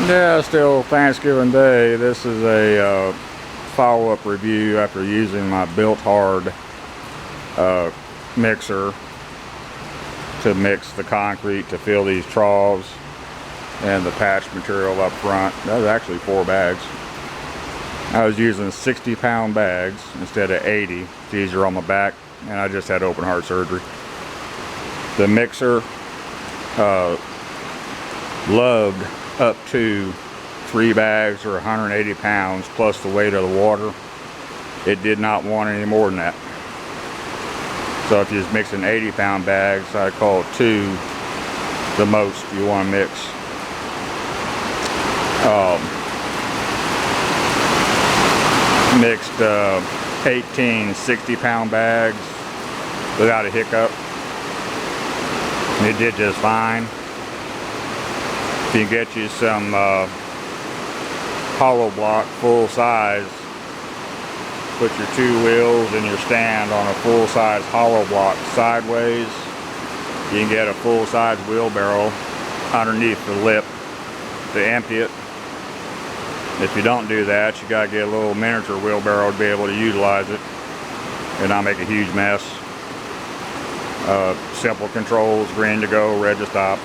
Yeah, still Thanksgiving Day. This is a follow-up review after using my Bilt Hard mixer to mix the concrete to fill these troughs and the patch material up front. That was actually 4 bags. I was using 60-pound bags instead of 80. It's easier on my back, and I just had open heart surgery. The mixer lugged up to 3 bags or 180 pounds plus the weight of the water. It did not want any more than that. So if you're mixing 80-pound bags, I call it 2 the most you want to mix. Mixed 18 60-pound bags without a hiccup. It did just fine. If you get you some hollow block full size, put your 2 wheels and your stand on a full size hollow block sideways. You can get a full size wheelbarrow underneath the lip to empty it. If you don't do that, you gotta get a little miniature wheelbarrow to be able to utilize it and not make a huge mess. Simple controls, green to go, red to stop.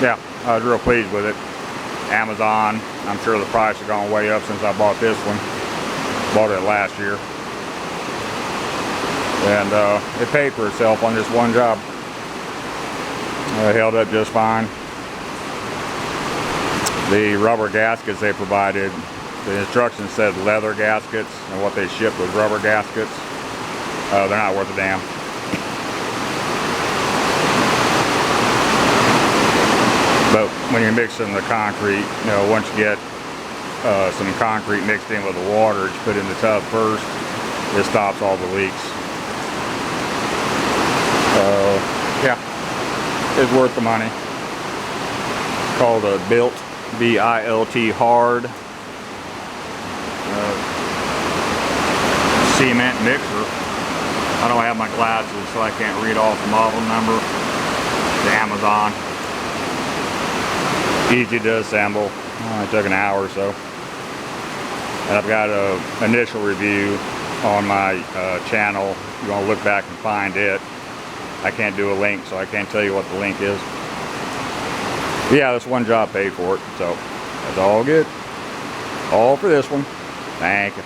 Yeah, I was real pleased with it. Amazon, I'm sure the price has gone way up since I bought this one. Bought it last year. And it paid for itself on this one job. It held up just fine. The rubber gaskets they provided, the instructions said leather gaskets, and what they shipped was rubber gaskets. They're not worth a damn. But when you're mixing the concrete, you know, once you get some concrete mixed in with the water that you put in the tub first, it stops all the leaks. Yeah, it's worth the money. It's called a Bilt, B-I-L-T Hard cement mixer. I don't have my glasses, so I can't read off the model number. It's Amazon. Easy to assemble. It took an hour or so. And I've got an initial review on my channel. If you want to look back and find it. I can't do a link, so I can't tell you what the link is. Yeah, this one job paid for it, so that's all good. All for this one. Thank you.